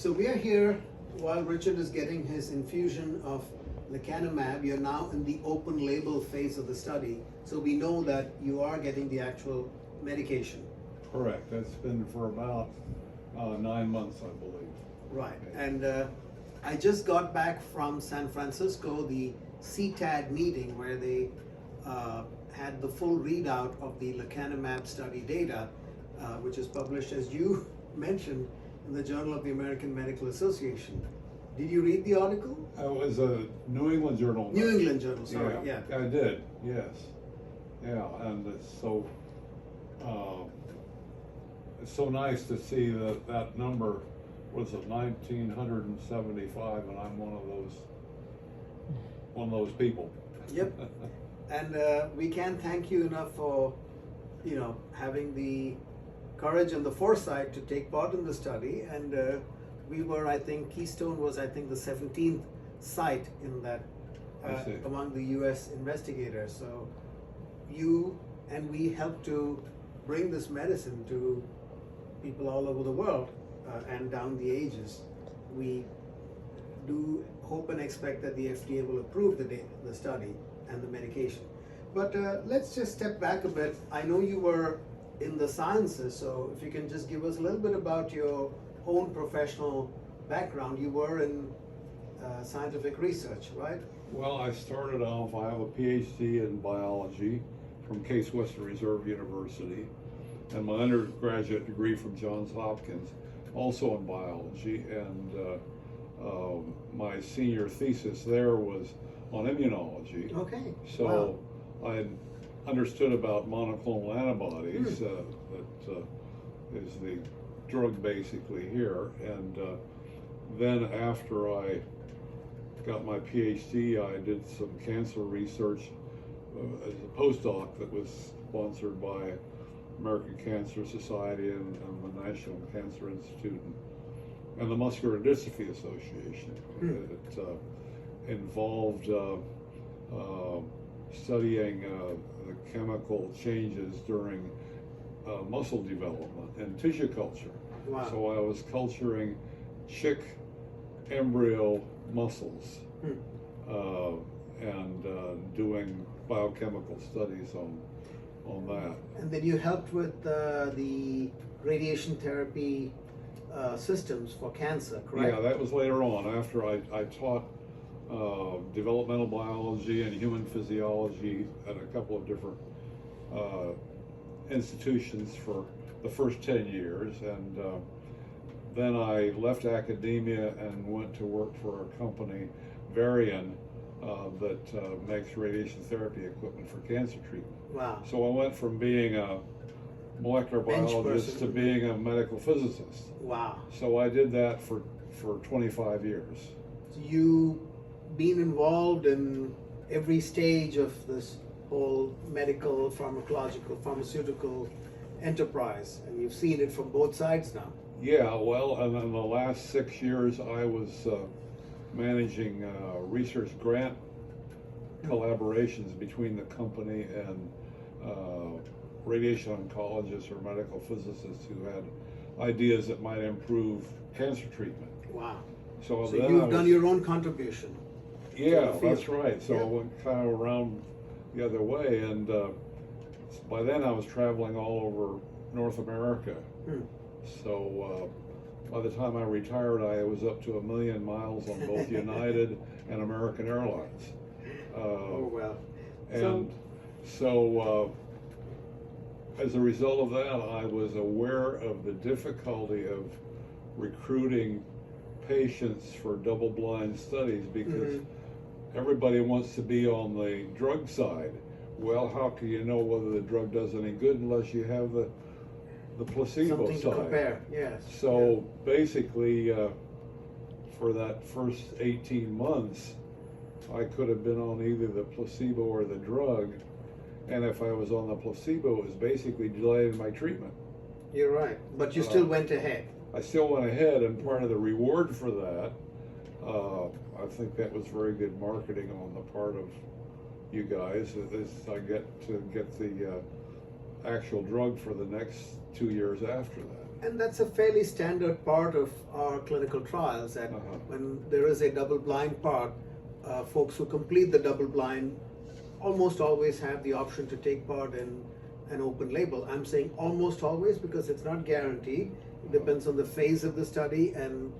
So we are here while Richard is getting his infusion of lecanemab. You're now in the open label phase of the study, so we know that you are getting the actual medication. Correct. That's been for about 9 months, I believe. Right. And I just got back from San Francisco, the CTAD meeting, where they had the full readout of the lecanemab study data, which is published, as you mentioned, in the Journal of the American Medical Association. Did you read the article? It was a New England Journal. New England Journal, sorry, yeah. I did, yes. Yeah, and it's so nice to see that number was at 1,975, and I'm one of those people. Yep. And we can't thank you enough for, having the courage and the foresight to take part in the study. And we were, I think, Keystone was, the 17th site in that among the U.S. investigators. So you and we helped to bring this medicine to people all over the world and down the ages. We do hope and expect that the FDA will approve the study and the medication. But let's just step back a bit. I know you were in the sciences, so if you can just give us a little bit about your own professional background. You were in scientific research, right? Well, I started off, I have a PhD in biology from Case Western Reserve University, and my undergraduate degree from Johns Hopkins, also in biology, and my senior thesis there was on immunology. Okay. So wow. I understood about monoclonal antibodies, that is the drug basically here, and then after I got my PhD, I did some cancer research as a postdoc that was sponsored by American Cancer Society and the National Cancer Institute and the Muscular Dystrophy Association. It involved studying the chemical changes during muscle development and tissue culture. Wow. So I was culturing chick embryo muscles and doing biochemical studies on that. And then you helped with the radiation therapy systems for cancer, correct? Yeah, that was later on, after I taught developmental biology and human physiology at a couple of different institutions for the first 10 years, and then I left academia and went to work for a company, Varian, that makes radiation therapy equipment for cancer treatment. Wow. So I went from being a molecular biologist to being a medical physicist. Wow. So I did that for 25 years. So you been involved in every stage of this whole medical, pharmaceutical enterprise, and you've seen it from both sides now. Yeah, well, and in the last 6 years I was managing research grant collaborations between the company and radiation oncologists or medical physicists who had ideas that might improve cancer treatment. Wow. So you've done your own contribution. Yeah, that's right. So I went kind of around the other way, and by then I was traveling all over North America. So by the time I retired, I was up to 1 million miles on both United and American Airlines. Oh, wow. And so as a result of that, I was aware of the difficulty of recruiting patients for double-blind studies, because everybody wants to be on the drug side. Well, how can you know whether the drug does any good unless you have the placebo Something side? to compare, yes. So basically, for that first 18 months, I could have been on either the placebo or the drug, and if I was on the placebo, it was basically delaying my treatment. You're right, but you still went ahead. I still went ahead, and part of the reward for that, I think that was very good marketing on the part of you guys, is I get to get the actual drug for the next 2 years after that. And that's a fairly standard part of our clinical trials, that when there is a double-blind part, folks who complete the double-blind almost always have the option to take part in an open label. I'm saying almost always because it's not guaranteed. It depends on the phase of the study and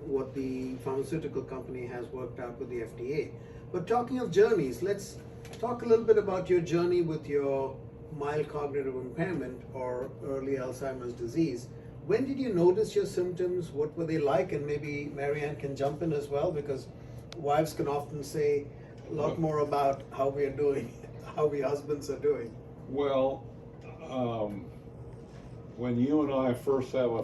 what the pharmaceutical company has worked out with the FDA. But talking of journeys, let's talk a little bit about your journey with your mild cognitive impairment or early Alzheimer's disease. When did you notice your symptoms? What were they like? And maybe Marianne can jump in as well, because wives can often say a lot more about how we are doing, how we husbands are doing. Well, when you and I first had a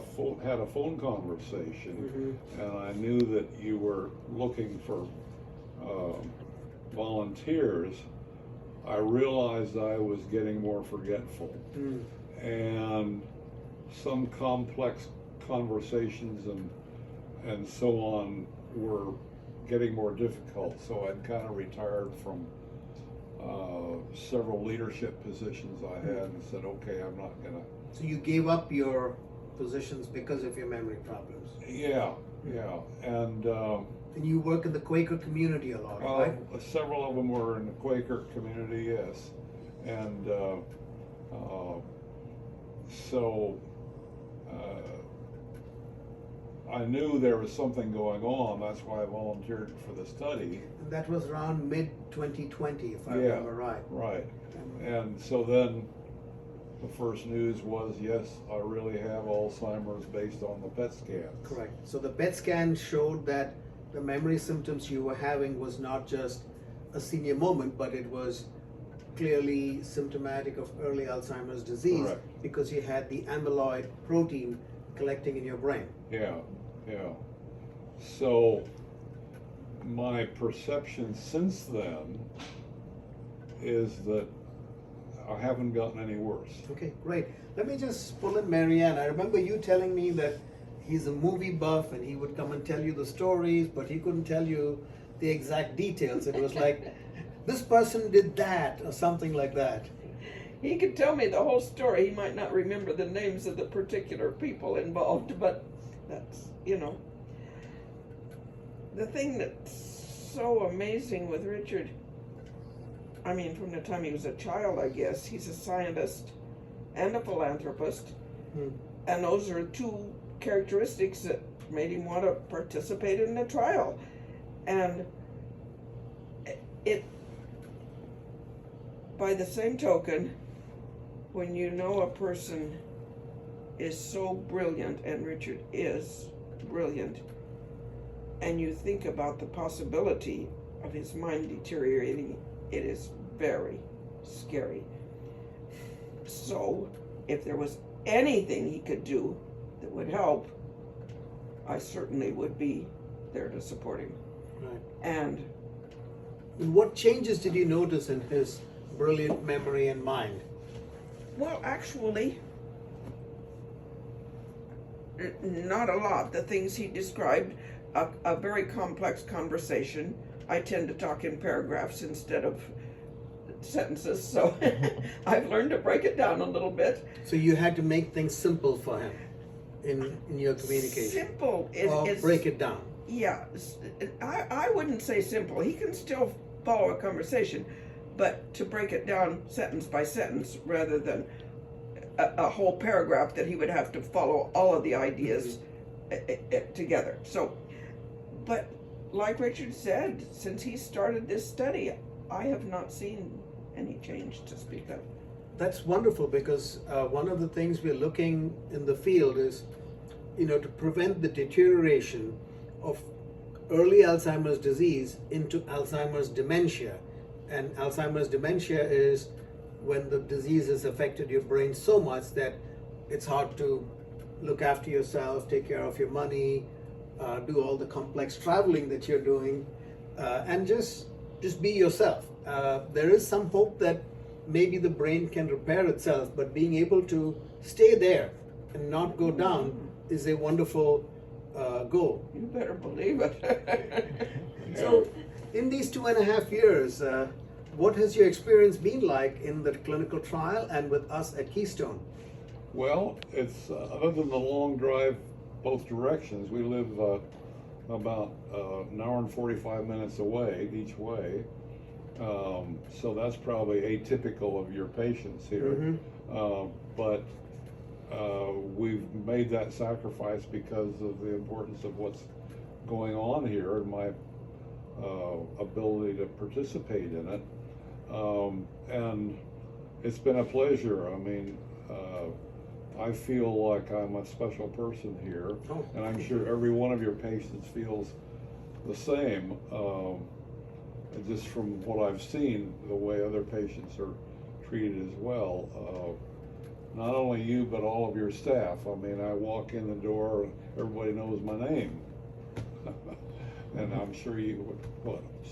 phone conversation, and I knew that you were looking for volunteers, I realized I was getting more forgetful, and some complex conversations and so on were getting more difficult. So I'd kind of retired from several leadership positions I had and said, okay, I'm not gonna. So you gave up your positions because of your memory problems? Yeah, and you work in the Quaker community a lot, right? Several of them were in the Quaker community, yes, and so I knew there was something going on. That's why I volunteered for the study. And that was around mid-2020, if I remember right. Right. And so then the first news was, yes, I really have Alzheimer's based on the PET scans. Correct. So the PET scan showed that the memory symptoms you were having was not just a senior moment, but it was clearly symptomatic of early Alzheimer's disease. Correct. Because you had the amyloid protein collecting in your brain. Yeah. So my perception since then is that I haven't gotten any worse. Okay, great. Let me just pull in Marianne. I remember you telling me that he's a movie buff and he would come and tell you the stories, but he couldn't tell you the exact details. It was like, this person did that, or something like that. He could tell me the whole story. He might not remember the names of the particular people involved, but that's, the thing that's so amazing with Richard, I mean, from the time he was a child, I guess, he's a scientist and a philanthropist, and those are two characteristics that made him want to participate in the trial. And it, by the same token, when you know a person is so brilliant, and Richard is brilliant, and you think about the possibility of his mind deteriorating, it is very scary. So, if there was anything he could do that would help, I certainly would be there to support him. Right. And what changes did you notice in his brilliant memory and mind? well, actually, not a lot. The things he described, a very complex conversation. I tend to talk in paragraphs instead of sentences, so I've learned to break it down a little bit. So you had to make things simple for him in your communication. Simple or is break it down. Yeah, I wouldn't say simple. He can still follow a conversation, but to break it down sentence by sentence rather than a whole paragraph that he would have to follow all of the ideas together. So, but like Richard said, since he started this study, I have not seen any change to speak of. That's wonderful, because one of the things we're looking in the field is, to prevent the deterioration of early Alzheimer's disease into Alzheimer's dementia. And Alzheimer's dementia is when the disease has affected your brain so much that it's hard to look after yourself, take care of your money, do all the complex traveling that you're doing, and just be yourself. There is some hope that maybe the brain can repair itself, but being able to stay there and not go down is a wonderful goal. You better believe it. So, in these 2.5 years, what has your experience been like in the clinical trial and with us at Keystone? Well, it's other than the long drive both directions, we live about an hour and 45 minutes away each way. So that's probably atypical of your patients here. But we've made that sacrifice because of the importance of what's going on here and my ability to participate in it. And it's been a pleasure. I mean, I feel like I'm a special person here, and I'm sure every one of your patients feels the same. Just from what I've seen, the way other patients are treated as well. Not only you, but all of your staff. I mean, I walk in the door, everybody knows my name. And I'm sure you,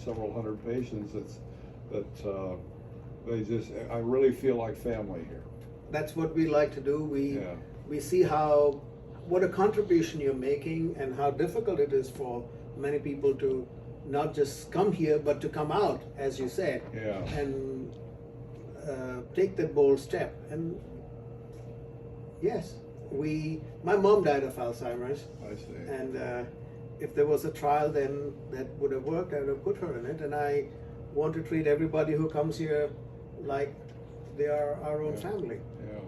several hundred patients, I really feel like family here. That's what we like to do. We see what a contribution you're making and how difficult it is for many people to not just come here, but to come out, as you said, and take that bold step. And yes, my mom died of Alzheimer's. I see. And if there was a trial then that would have worked, I would have put her in it. And I want to treat everybody who comes here like they are our own family. Yeah.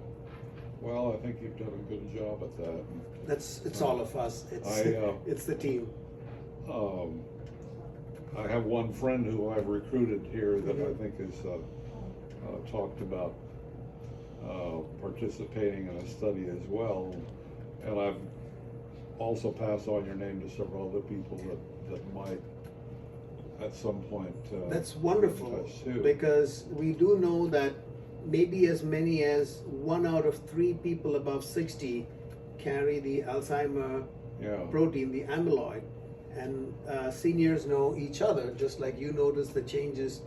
Well, I think you've done a good job at that. It's all of us. It's the team. I have one friend who I've recruited here that I think has talked about participating in a study as well, and I've also passed on your name to several other people that might at some point. That's wonderful, touch too. Because we do know that maybe as many as 1 out of 3 people above 60 carry the Alzheimer protein, the amyloid. And seniors know each other, just like you notice the changes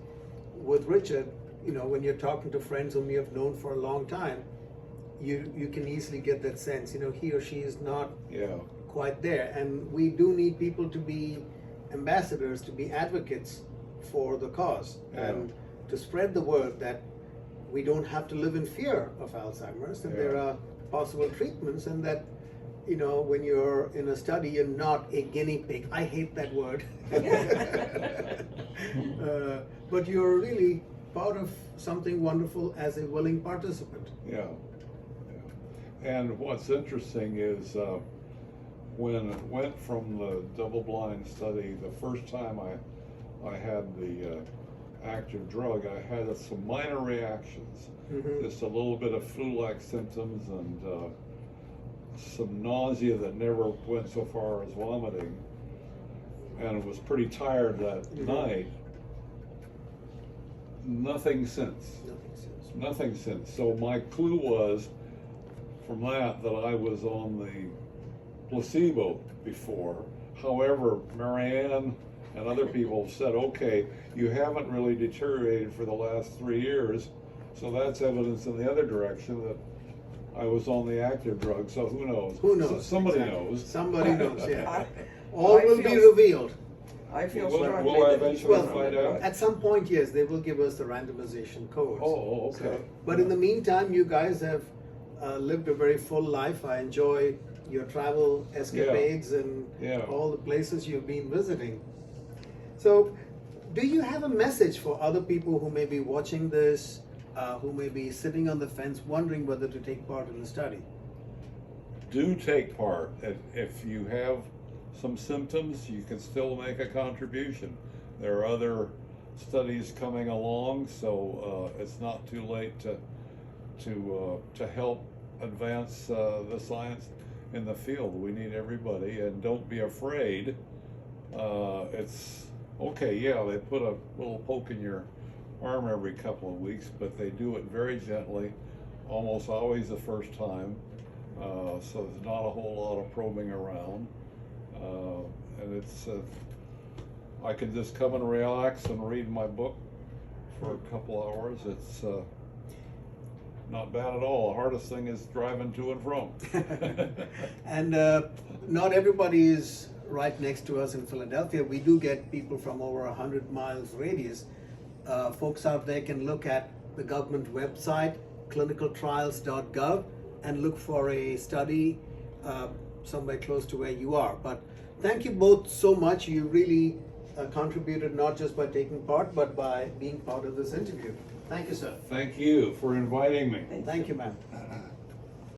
with Richard. You know, when you're talking to friends whom you have known for a long time, you can easily get that sense, you know, he or she is not quite there. And we do need people to be ambassadors, to be advocates for the cause, and to spread the word that we don't have to live in fear of Alzheimer's, that there are possible treatments, and that, you know, when you're in a study, you're not a guinea pig. I hate that word. But you're really part of something wonderful as a willing participant. Yeah. And what's interesting is when it went from the double-blind study, the first time I had the active drug, I had some minor reactions, just a little bit of flu-like symptoms and some nausea that never went so far as vomiting, and was pretty tired that night. Nothing since. Nothing since. So my clue was from that I was on the placebo before. However, Marianne and other people said, okay, you haven't really deteriorated for the last 3 years, so that's evidence in the other direction that I was on the active drug, so who knows? Who knows? Somebody knows. Somebody knows, yeah. All will be revealed. I feel Will strongly I that eventually Well, find out? at some point, yes, they will give us the randomization codes. Oh, okay. But in the meantime, you guys have lived a very full life. I enjoy your travel escapades and all the places you've been visiting. So, do you have a message for other people who may be watching this, who may be sitting on the fence wondering whether to take part in the study? Do take part. If you have some symptoms, you can still make a contribution. There are other studies coming along, so it's not too late to help advance the science in the field. We need everybody, and don't be afraid. It's okay, they put a little poke in your arm every couple of weeks, but they do it very gently, almost always the first time, so there's not a whole lot of probing around, and it's I can just come and relax and read my book for a couple hours. It's not bad at all. The hardest thing is driving to and from. And not everybody is right next to us in Philadelphia. We do get people from over 100 miles radius. Folks out there can look at the government website, clinicaltrials.gov, and look for a study somewhere close to where you are. But thank you both so much. You really contributed not just by taking part, but by being part of this interview. Thank you, sir. Thank you for inviting me. Thank you, ma'am.